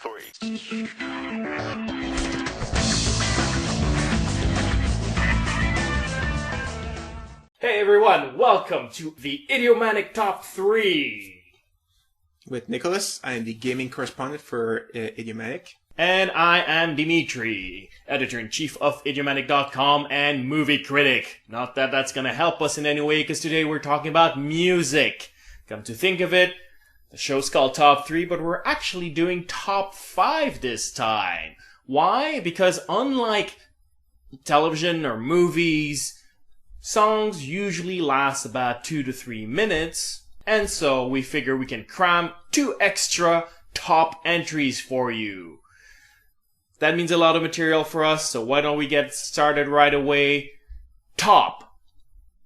3. Hey everyone, welcome to the Idiomatic Top 3. With Nicholas, I am the gaming correspondent for Idiomatic. And I am Dimitri, editor-in-chief of Idiomatic.com and movie critic. Not that that's gonna help us in any way, because today we're talking about music. Come to think of it, the show's called Top 3, but we're actually doing Top 5 this time. Why? Because unlike television or movies, songs usually last about 2 to 3 minutes, and so we figure we can cram 2 extra top entries for you. That means a lot of material for us, so why don't we get started right away? Top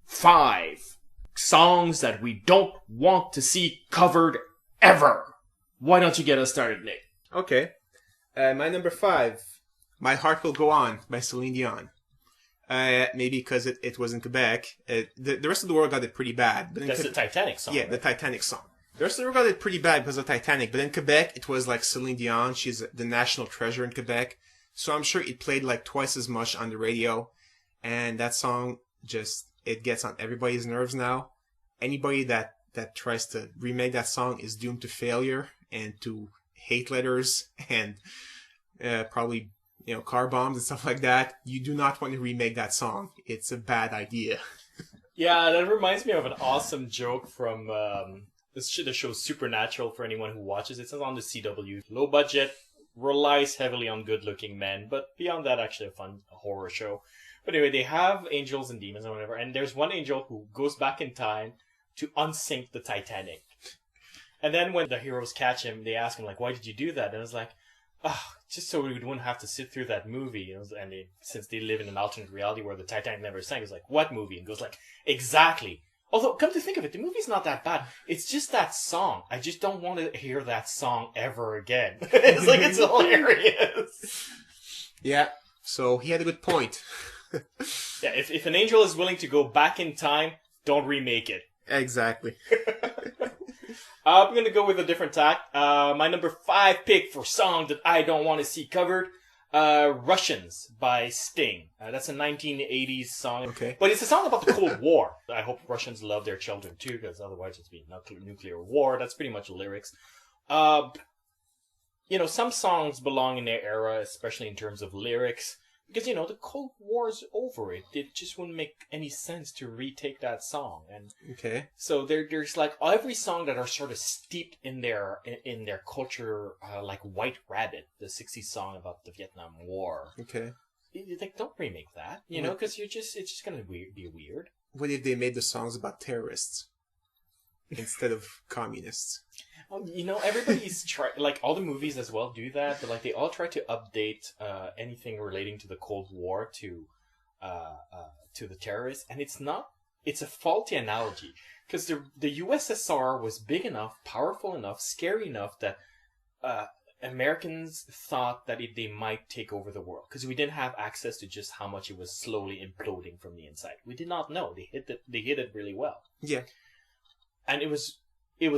5 songs that we don't want to see covered ever. Why don't you get us started, Nick? Okay. My number 5, My Heart Will Go On by Celine Dion. Maybe because it was in Quebec. The rest of the world got it pretty bad. But That's the Titanic song. Yeah, right? the Titanic song. The rest of the world got it pretty bad because of Titanic. But in Quebec, it was like Celine Dion. She's the national treasure in Quebec. So I'm sure it played like twice as much on the radio. And that song it gets on everybody's nerves now. Anybody that tries to remake that song is doomed to failure and to hate letters and probably car bombs and stuff like that. You do not want to remake that song. It's a bad idea. Yeah, that reminds me of an awesome joke from the show Supernatural for anyone who watches it. It's on the CW. Low budget, relies heavily on good-looking men, but beyond that, actually a fun horror show. But anyway, they have angels and demons and whatever, and there's one angel who goes back in time to unsink the Titanic. And then when the heroes catch him, they ask him, like, why did you do that? And it's like, just so we wouldn't have to sit through that movie. Since they live in an alternate reality where the Titanic never sank, it's like, what movie? And goes like, exactly. Although, come to think of it, the movie's not that bad. It's just that song. I just don't want to hear that song ever again. It's like, it's hilarious. Yeah, so he had a good point. Yeah, if an angel is willing to go back in time, don't remake it. Exactly. I'm going to go with a different tack. My number 5 pick for song that I don't want to see covered, Russians by Sting. That's a 1980s song. Okay. But it's a song about the Cold War. I hope Russians love their children too, because otherwise it's be nuclear war. That's pretty much the lyrics. Some songs belong in their era, especially in terms of lyrics. Because, the Cold War's over. It just wouldn't make any sense to retake that song. And Okay. so there's like every song that are sort of steeped in their culture, like White Rabbit, the 60s song about the Vietnam War. Okay. Like, don't remake that, because it's just gonna be weird. What if they made the songs about terrorists instead of communists? Everybody's like all the movies as well do that, but like they all try to update anything relating to the Cold War to the terrorists, and it's a faulty analogy because the USSR was big enough, powerful enough, scary enough that Americans thought that they might take over the world because we didn't have access to just how much it was slowly imploding from the inside. We did not know. They hid it really well. Yeah. And it was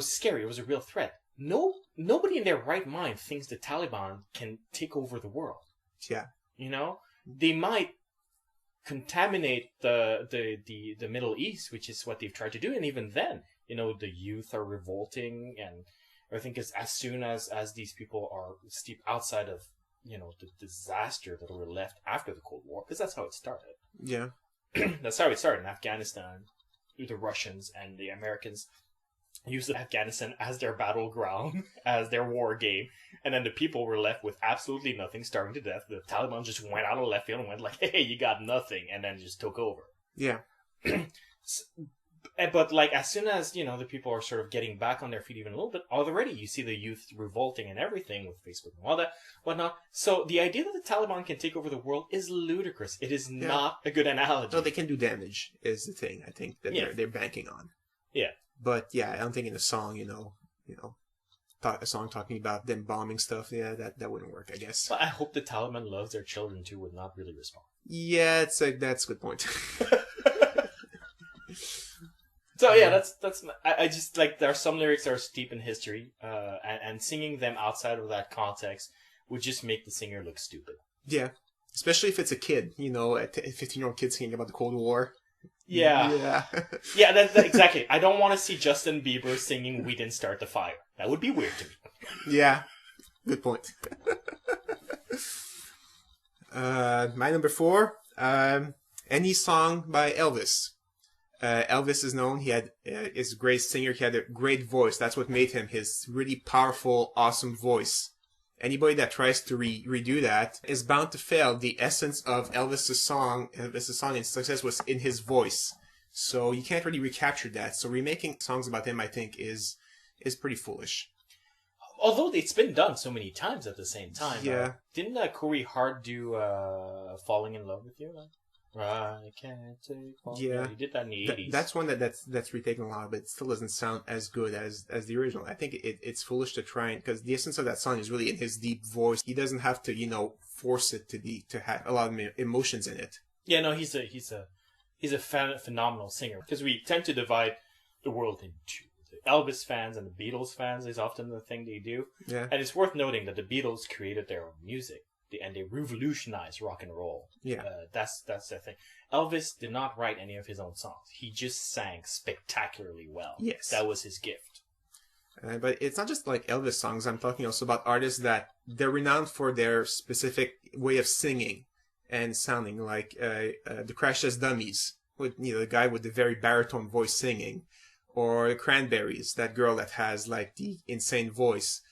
scary. It was a real threat. Nobody in their right mind thinks the Taliban can take over the world. Yeah. They might contaminate the Middle East, which is what they've tried to do. And even then, the youth are revolting. And I think as soon as these people are steeped outside of, the disaster that were left after the Cold War, because that's how it started. Yeah. That's how it started in Afghanistan. The Russians and the Americans used Afghanistan as their battleground, as their war game, and then the people were left with absolutely nothing, starving to death. The Taliban just went out of left field and went like, hey, you got nothing, and then just took over. Yeah. But like as soon as, the people are sort of getting back on their feet even a little bit, already you see the youth revolting and everything with Facebook and all that, whatnot. So the idea that the Taliban can take over the world is ludicrous. It is not a good analogy. No, they can do damage is the thing, I think, that they're banking on. Yeah. But yeah, I don't think in a song, a song talking about them bombing stuff, that wouldn't work, I guess. But I hope the Taliban loves their children too, would not really respond. Yeah, that's a good point. So yeah, that's. I just like there are some lyrics that are steep in history, and singing them outside of that context would just make the singer look stupid. Yeah. Especially if it's a kid, a 15-year-old kid singing about the Cold War. Yeah. Yeah. Yeah, that exactly. I don't want to see Justin Bieber singing "We Didn't Start the Fire." That would be weird to me. Yeah. Good point. My number 4, any song by Elvis. Elvis is known. He is a great singer. He had a great voice. That's what made him his really powerful, awesome voice. Anybody that tries to redo that is bound to fail. The essence of Elvis's song and success was in his voice. So you can't really recapture that. So remaking songs about him, I think, is pretty foolish. Although it's been done so many times at the same time. Yeah. Didn't Corey Hart do "Falling in Love with You"? I can't take. Yeah. He did that in the 80s. That's one that's retaken a lot, but it still doesn't sound as good as the original. I think it's foolish to try and, because the essence of that song is really in his deep voice. He doesn't have to force it to have a lot of emotions in it. Yeah, no, he's a phenomenal singer, because we tend to divide the world into the Elvis fans and the Beatles fans is often the thing they do. Yeah. And it's worth noting that the Beatles created their own music. And they revolutionized rock and roll. Yeah. That's the thing. Elvis did not write any of his own songs. He just sang spectacularly well. Yes. That was his gift. But it's not just like Elvis songs. I'm talking also about artists that they're renowned for their specific way of singing and sounding, like the Crash Test Dummies, with the guy with the very baritone voice singing, or the Cranberries, that girl that has like the insane voice.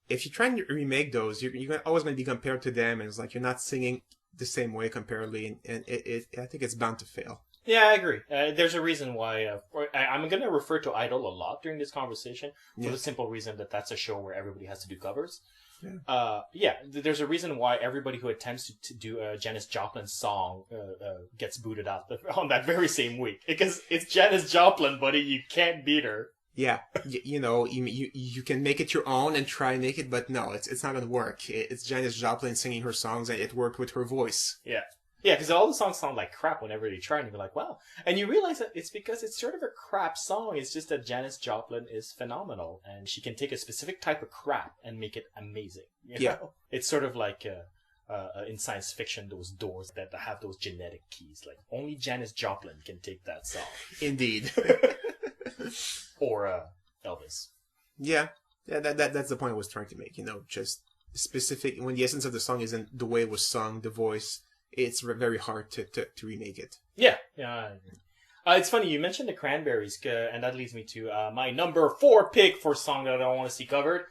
If you try and remake those, you're always going to be compared to them, and it's like you're not singing the same way comparably, and I think it's bound to fail. Yeah, I agree. There's a reason why I'm going to refer to Idol a lot during this conversation for the simple reason that that's a show where everybody has to do covers. Yeah. There's a reason why everybody who attempts to do a Janis Joplin song gets booted out on that very same week, because it's Janis Joplin, buddy. You can't beat her. Yeah, you can make it your own and try and make it, but no, it's not going to work. It's Janis Joplin singing her songs, and it worked with her voice. Yeah. Yeah, because all the songs sound like crap whenever they try, and you're like, wow. And you realize that it's because it's sort of a crap song. It's just that Janis Joplin is phenomenal, and she can take a specific type of crap and make it amazing. You know? It's sort of like in science fiction, those doors that have those genetic keys. Like, only Janis Joplin can take that song. Indeed. Or Elvis. Yeah, that's the point I was trying to make. Just specific, when the essence of the song isn't the way it was sung, the voice, it's very hard to remake it. Yeah, I agree. It's funny, you mentioned the Cranberries, and that leads me to my number 4 pick for a song that I want to see covered.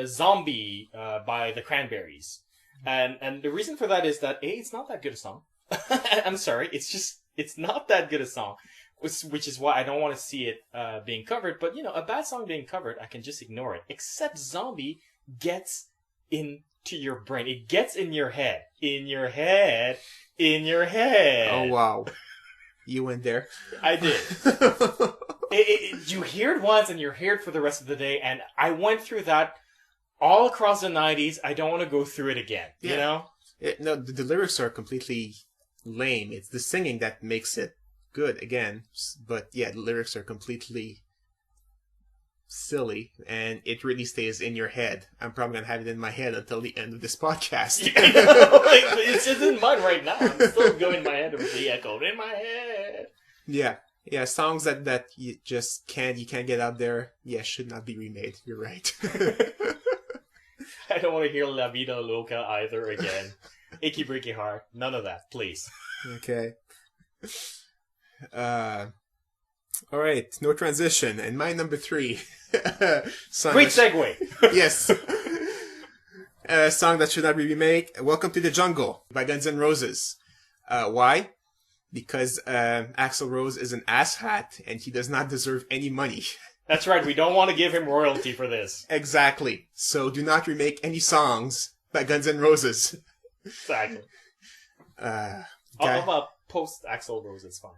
Zombie by the Cranberries. And the reason for that is that, A, it's not that good a song. I'm sorry, it's not that good a song. Which is why I don't want to see it being covered. But, a bad song being covered, I can just ignore it. Except Zombie gets into your brain. It gets in your head. In your head. In your head. Oh, wow. You went there. I did. You hear it once and you hear it for the rest of the day. And I went through that all across the 90s. I don't want to go through it again. Yeah. No, the lyrics are completely lame. It's the singing that makes it good again, but yeah, the lyrics are completely silly, and it really stays in your head. I'm probably gonna have it in my head until the end of this podcast. It's just in mine right now. I'm still going in my head with the echo in my head. Yeah, songs that you just can't get out there. Yeah, should not be remade. You're right. I don't want to hear La Vida Loca either again. Achy Breaky Heart, none of that, please. Okay. All right, no transition. And my number 3. Great segue. Yes. A song that should not be remade. Welcome to the Jungle by Guns N' Roses. Why? Because Axl Rose is an asshat and he does not deserve any money. That's right. We don't want to give him royalty for this. Exactly. So do not remake any songs by Guns N' Roses. Exactly. About post Axl Rose, it's fine.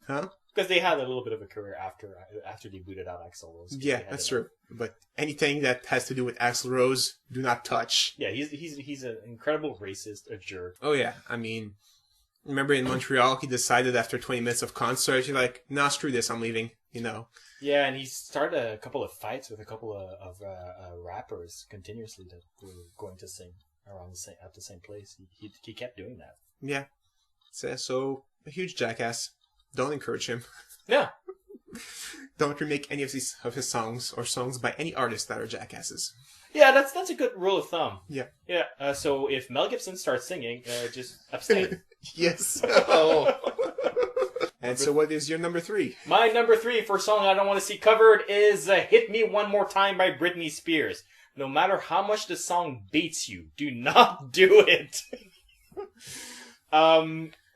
Huh? Because they had a little bit of a career after they booted out Axl Rose. Yeah, that's true. But anything that has to do with Axl Rose, do not touch. Yeah, he's an incredible racist, a jerk. Oh yeah, I mean, Remember in Montreal, he decided after 20 minutes of concert, he's like, nah, screw this, I'm leaving, Yeah, and he started a couple of fights with a couple of rappers continuously that were going to sing around at the same place. He kept doing that. Yeah. So, a huge jackass. Don't encourage him. Yeah. Don't remake any of his songs or songs by any artists that are jackasses. Yeah, that's a good rule of thumb. Yeah. Yeah. So if Mel Gibson starts singing, just abstain. Yes. Oh. And so what is your number 3? My number 3 for a song I don't want to see covered is Hit Me One More Time by Britney Spears. No matter how much the song beats you, do not do it.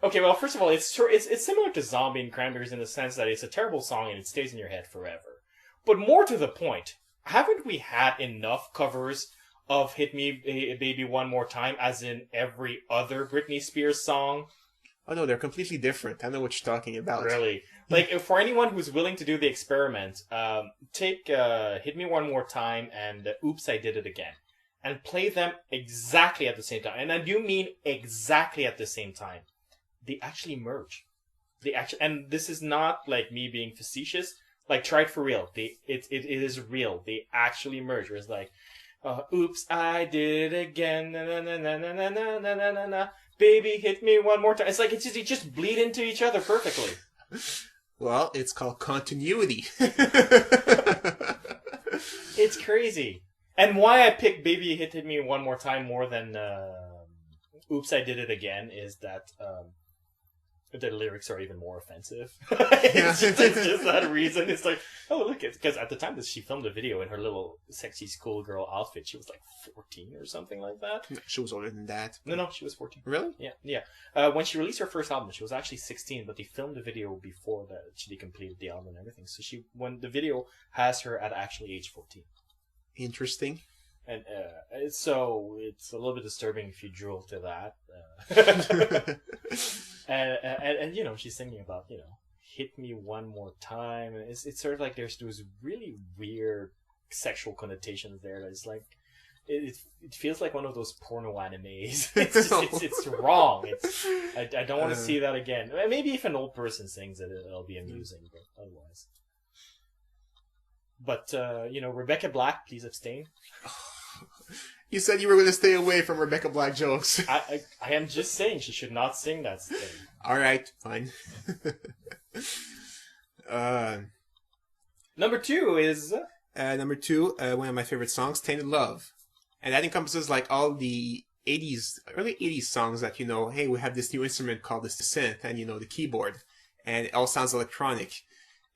Okay, well, first of all, it's similar to Zombie and Cranberries in the sense that it's a terrible song and it stays in your head forever. But more to the point, haven't we had enough covers of Hit Me Baby One More Time, as in every other Britney Spears song? Oh no, they're completely different. I know what you're talking about. Really? Like, for anyone who's willing to do the experiment, take Hit Me One More Time and Oops, I Did It Again, and play them exactly at the same time. And I do mean exactly at the same time. They actually merge. And this is not like me being facetious. Like, try it for real. It is real. They actually merge. Where it's like, oops, I did it again. Na, na, na, na, na, na, na, na, na, na. Baby, hit me one more time. It's like, they just bleed into each other perfectly. Well, it's called continuity. It's crazy. And why I picked Baby Hit Me One More Time more than Oops, I Did It Again is that the lyrics are even more offensive. It's just that reason. It's like, oh, look, it's because at the time that she filmed the video in her little sexy schoolgirl outfit, she was like 14 or something like that. She was older than that. No, she was 14. Really? Yeah. When she released her first album, she was actually 16, but they filmed the video before that she completed the album and everything. So when the video has her at actually age 14. Interesting. And so it's a little bit disturbing if you drool to that. And she's singing about, hit me one more time. And it's sort of like there's those really weird sexual connotations there. That it's like, it feels like one of those porno animes. It's wrong. I don't want to see that again. Maybe if an old person sings it, it'll be amusing, but otherwise. But, Rebecca Black, please abstain. You said you were going to stay away from Rebecca Black jokes. I am just saying she should not sing that thing. All right, fine. Number 2 is... Number 2, one of my favorite songs, Tainted Love. And that encompasses like all the early 80s songs that, hey, we have this new instrument called the synth and, the keyboard. And it all sounds electronic.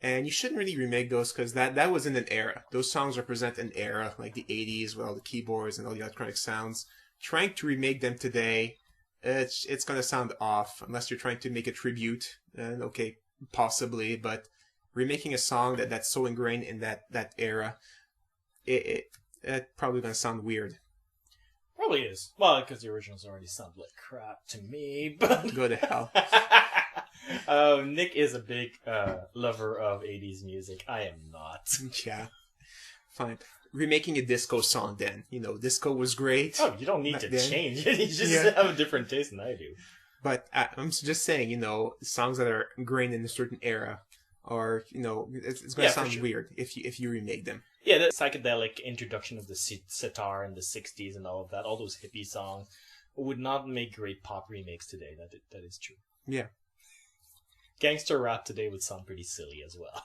And you shouldn't really remake those because that was in an era. Those songs represent an era, like the 80s with all the keyboards and all the electronic sounds. Trying to remake them today, it's going to sound off unless you're trying to make a tribute. And okay, possibly, but remaking a song that's so ingrained in that era, it's probably going to sound weird. Probably is. Well, because the originals already sound like crap to me, but... Go to hell. Nick is a big lover of 80s music. I am not. Yeah. Fine. Remaking a disco song then. Disco was great. Oh, you don't need to change it. You just have a different taste than I do. But I'm just saying, songs that are ingrained in a certain era or, it's going to sound weird if you remake them. Yeah, the psychedelic introduction of the sitar in the 60s and all of that, all those hippie songs, would not make great pop remakes today. That is true. Yeah. Gangster rap today would sound pretty silly as well.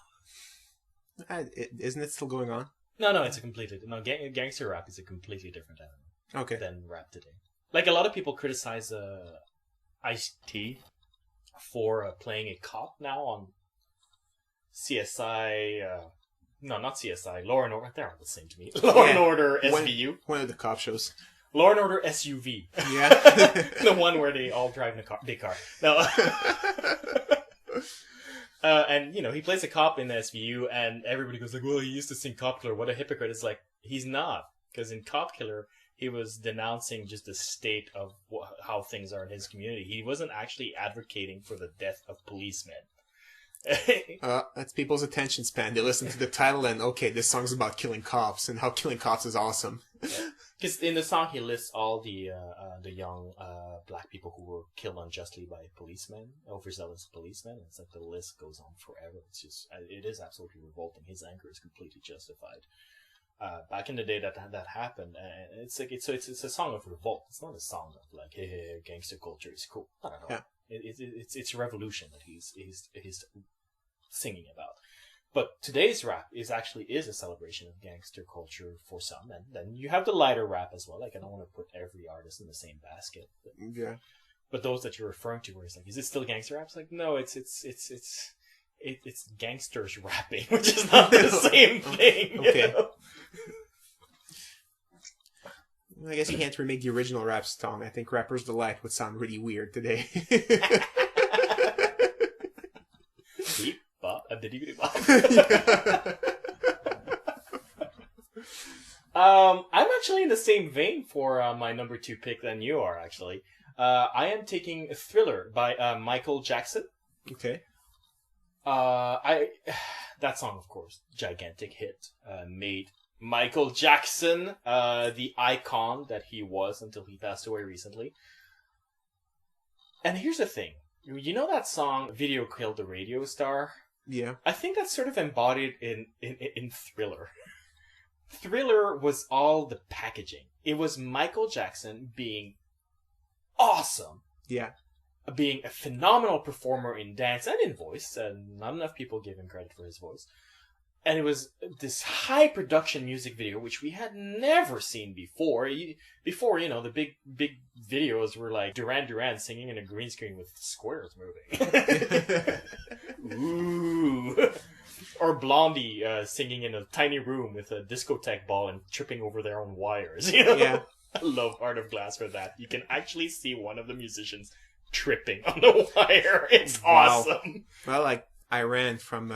Isn't it still going on? No, it's a completely... No, gangster rap is a completely different animal than rap today. Like, a lot of people criticize Ice-T for playing a cop now on CSI... no, not CSI. Law and Order. They're all the same to me. Law and Order SVU. One of the cop shows. Law and Order SUV. Yeah. The one where they all drive in a big car. No. And, he plays a cop in the SVU, and everybody goes like, well, he used to sing Cop Killer. What a hypocrite. It's like, he's not. Because in Cop Killer, he was denouncing just the state of how things are in his community. He wasn't actually advocating for the death of policemen. That's people's attention span. They listen to the title and, okay, this song's about killing cops and how killing cops is awesome. Yeah. Because in the song, he lists all the young black people who were killed unjustly by policemen, overzealous policemen. It's like the list goes on forever. It's just, it is absolutely revolting. His anger is completely justified. Back in the day that happened, it's like it's a song of revolt. It's not a song of like, hey, gangster culture is cool. Not at all. Yeah. It's a revolution that he's singing about. But today's rap is a celebration of gangster culture for some, and then you have the lighter rap as well. Like, I don't want to put every artist in the same basket. But those that you're referring to, where it's like, is it still gangster rap? It's like, no, it's gangsters rapping, which is not the same thing. Okay. You know? I guess you can't remake the original rap song. I think Rapper's Delight would sound really weird today. I'm actually in the same vein for my number 2 pick than you are, actually. I am taking Thriller by Michael Jackson. Okay. That song, of course, gigantic hit, made Michael Jackson the icon that he was until he passed away recently. And here's the thing. You know that song, Video Killed the Radio Star? Yeah. I think that's sort of embodied in Thriller. Thriller was all the packaging. It was Michael Jackson being awesome. Yeah. Being a phenomenal performer in dance and in voice. And not enough people give him credit for his voice. And it was this high production music video, which we had never seen before. Before, the big videos were like Duran Duran singing in a green screen with squares moving. Ooh. Or Blondie singing in a tiny room with a discotheque ball and tripping over their own wires. Yeah. I love Heart of Glass for that. You can actually see one of the musicians tripping on the wire. It's awesome. Well, like I ran from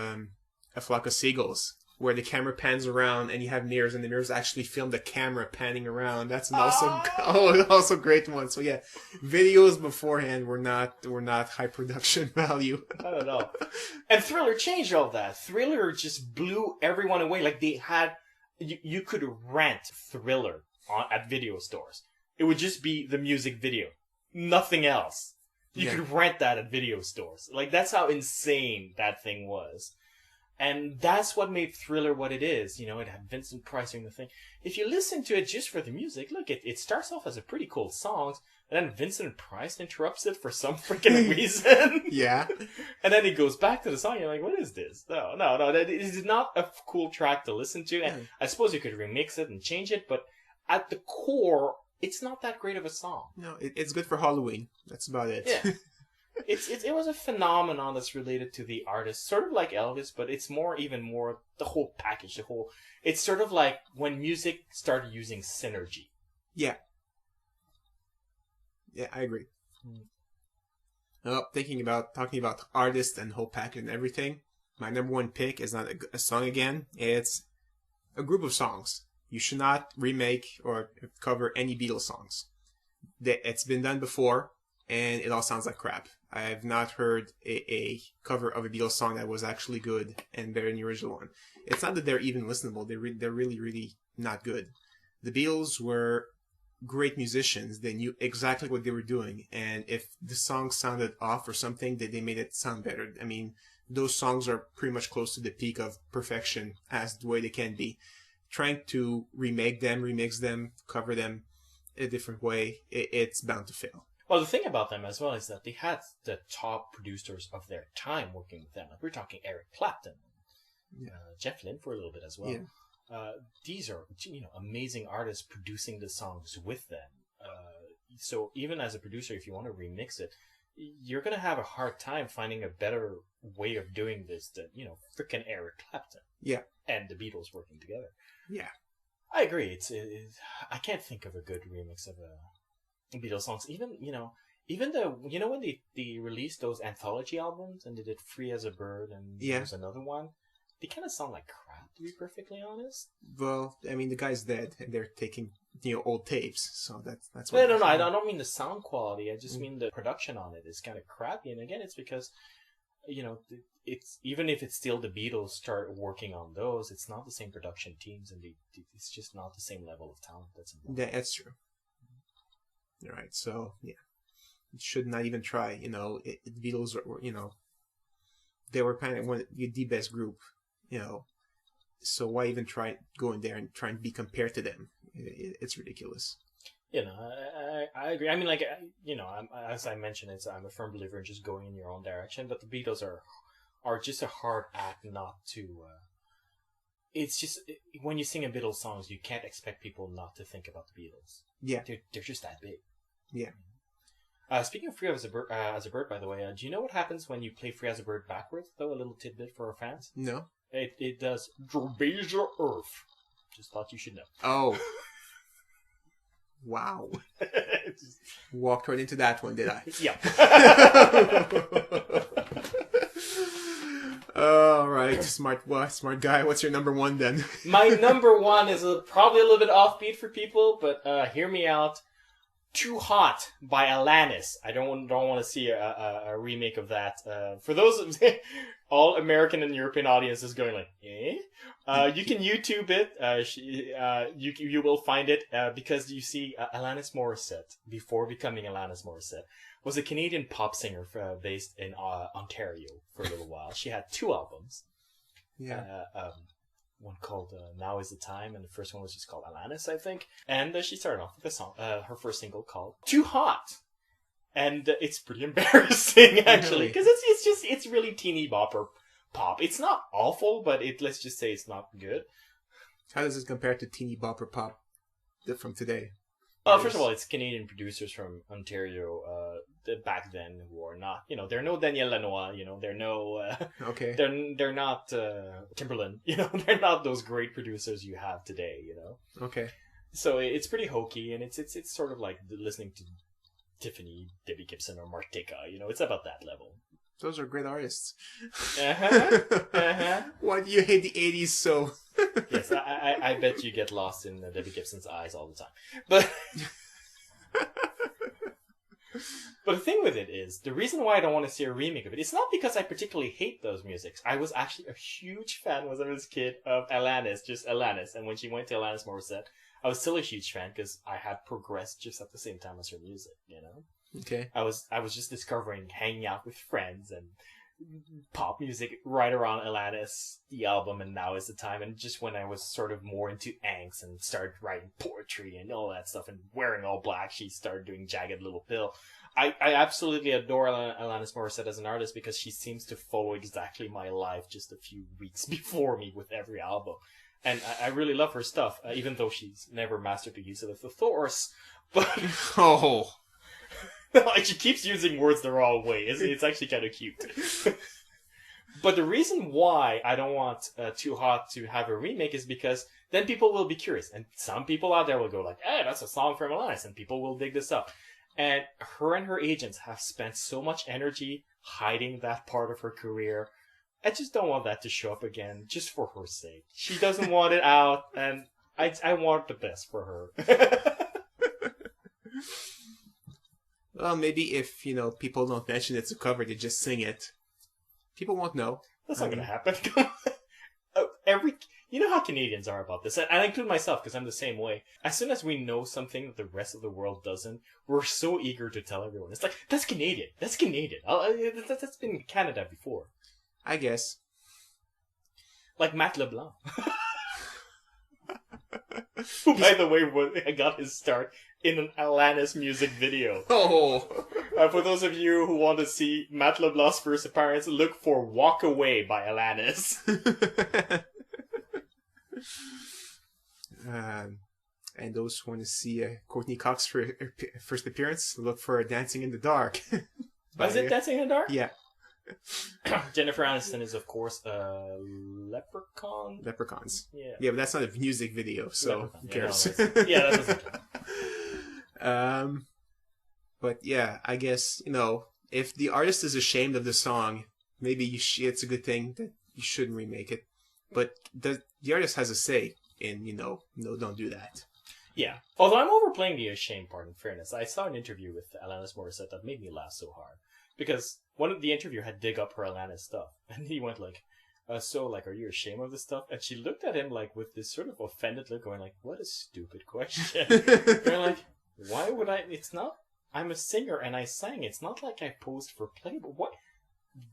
A Flock of Seagulls, where the camera pans around and you have mirrors, and the mirrors actually film the camera panning around. That's an also great one. So yeah, videos beforehand were not high production value. Not at all. And Thriller changed all that. Thriller just blew everyone away. Like they had, you could rent Thriller at video stores. It would just be the music video, nothing else. You could rent that at video stores. Like that's how insane that thing was. And that's what made Thriller what it is. It had Vincent Price doing the thing. If you listen to it just for the music, look, it starts off as a pretty cool song, and then Vincent Price interrupts it for some freaking reason. Yeah. And then he goes back to the song, you're like, what is this? No, it is not a cool track to listen to. And I suppose you could remix it and change it, but at the core, it's not that great of a song. No, it's good for Halloween. That's about it. Yeah. It was a phenomenon that's related to the artist, sort of like Elvis, but it's even more the whole package, it's sort of like when music started using synergy. Yeah. Yeah, I agree. Talking about artists and whole package and everything, my number 1 pick is not a song again. It's a group of songs. You should not remake or cover any Beatles songs. It's been done before, and it all sounds like crap. I have not heard a cover of a Beatles song that was actually good and better than the original one. It's not that they're even listenable. They're really, really not good. The Beatles were great musicians. They knew exactly what they were doing. And if the song sounded off or something, they made it sound better. I mean, those songs are pretty much close to the peak of perfection as the way they can be. Trying to remake them, remix them, cover them a different way, it's bound to fail. Well, the thing about them as well is that they had the top producers of their time working with them. Like we're talking Eric Clapton, Jeff Lynne for a little bit as well. Yeah. These are amazing artists producing the songs with them. So even as a producer, if you want to remix it, you're gonna have a hard time finding a better way of doing this than frickin' Eric Clapton. Yeah. And the Beatles working together. Yeah. I agree. I can't think of a good remix of a Beatles songs. Even when they released those anthology albums and they did Free as a Bird and there was another one, they kind of sound like crap, to be perfectly honest. Well, I mean, the guy's dead and they're taking old tapes, so that's what. No, I don't mean the sound quality. I just mean the production on it is kind of crappy. And again, it's because it's even if it's still the Beatles start working on those, it's not the same production teams, and it's just not the same level of talent that's involved. That's true. All right, so yeah, you should not even try. The Beatles were, they were kind of the best group, So why even try going there and try and be compared to them? It's ridiculous. I agree. I mean, like, as I mentioned, I'm a firm believer in just going in your own direction. But the Beatles are just a hard act not to. It's just when you sing a Beatles songs, you can't expect people not to think about the Beatles. Yeah, they're just that big. Yeah. Speaking of Free as a Bird, by the way, do you know what happens when you play Free as a Bird backwards? Though a little tidbit for our fans. No. It does Derbeja Earth. Just thought you should know. Oh. Wow. Walked right into that one, did I? Yeah. All right, smart guy. What's your number one then? My number one is probably a little bit offbeat for people, but hear me out. Too Hot by Alanis. I don't want to see a remake of that. For those all American and European audiences going like, eh? You can YouTube it. You will find it because you see Alanis Morissette, before becoming Alanis Morissette, was a Canadian pop singer based in Ontario for a little while. She had 2 albums. Yeah. One called Now Is the Time, and the first one was just called Alanis, I think. And she started off with a song, her first single called Too Hot. And it's pretty embarrassing, actually, because it's really teeny bopper pop. It's not awful, but let's just say it's not good. How does this compare to teeny bopper pop from today? First of all, it's Canadian producers from Ontario back then who are not, they're no Daniel Lanois, they're no, okay, they're not Timberland, they're not those great producers you have today, Okay. So it's pretty hokey, and it's sort of like listening to Tiffany, Debbie Gibson, or Martika, it's about that level. Those are great artists. Uh-huh. Why do you hate the 80s so? Yes, I bet you get lost in Debbie Gibson's eyes all the time. But the thing with it is, the reason why I don't want to see a remake of it, it's not because I particularly hate those musics. I was actually a huge fan when I was a kid of Alanis, just Alanis. And when she went to Alanis Morissette, I was still a huge fan because I had progressed just at the same time as her music, Okay. I was just discovering hanging out with friends and pop music right around Alanis, the album, and Now Is the Time, and just when I was sort of more into angst and started writing poetry and all that stuff and wearing all black, she started doing Jagged Little Pill. I absolutely adore Alanis Morissette as an artist because she seems to follow exactly my life just a few weeks before me with every album. And I really love her stuff, even though she's never mastered the use of the thesaurus. But oh, like, she keeps using words the wrong way. It's actually kind of cute. But the reason why I don't want Too Hot to have a remake is because then people will be curious. And some people out there will go like, hey, that's a song from Alanis. And people will dig this up. And her agents have spent so much energy hiding that part of her career. I just don't want that to show up again, just for her sake. She doesn't want it out, and I want the best for her. Well, maybe if, people don't mention it's a cover, they just sing it. People won't know. That's not going to happen. You know how Canadians are about this, and I include myself because I'm the same way. As soon as we know something that the rest of the world doesn't, we're so eager to tell everyone. It's like, that's Canadian. That's Canadian. That's been in Canada before. I guess. Like Matt LeBlanc. Who, by the way, got his start in an Alanis music video. Oh! For those of you who want to see Matt LeBlanc's first appearance, look for Walk Away by Alanis. And those who want to see Courtney Cox for first appearance, look for Dancing in the Dark. Is it Dancing in the Dark? Yeah. Jennifer Aniston is, of course, a leprechaun. Leprechauns. Yeah. Yeah, but that's not a music video, so who cares? That doesn't count. But yeah, I guess, if the artist is ashamed of the song, maybe it's a good thing that you shouldn't remake it. But the artist has a say in, no, don't do that. Yeah. Although I'm overplaying the ashamed part, in fairness. I saw an interview with Alanis Morissette that made me laugh so hard. because one of the interviewer had dig up her Alanis stuff, and he went like, so, like, are you ashamed of this stuff? And she looked at him, like, with this sort of offended look, going like, what a stupid question. They're like, why would I? It's not. I'm a singer and I sang. It's not like I posed for Playboy.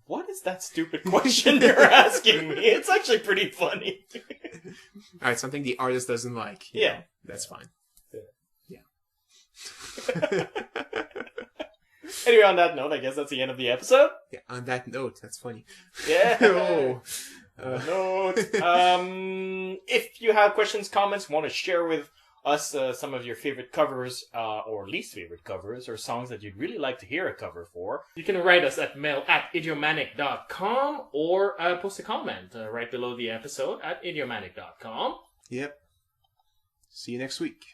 What is that stupid question you're asking me? It's actually pretty funny. Alright, something the artist doesn't like. Yeah. Know, that's fine. Yeah. Anyway, on that note, I guess that's the end of the episode. Yeah, on that note, that's funny. Yeah. Oh. Note. If you have questions, comments, want to share with us some of your favorite covers or least favorite covers or songs that you'd really like to hear a cover for, you can write us at mail@idiomanic.com or post a comment right below the episode at idiomanic.com. Yep. See you next week.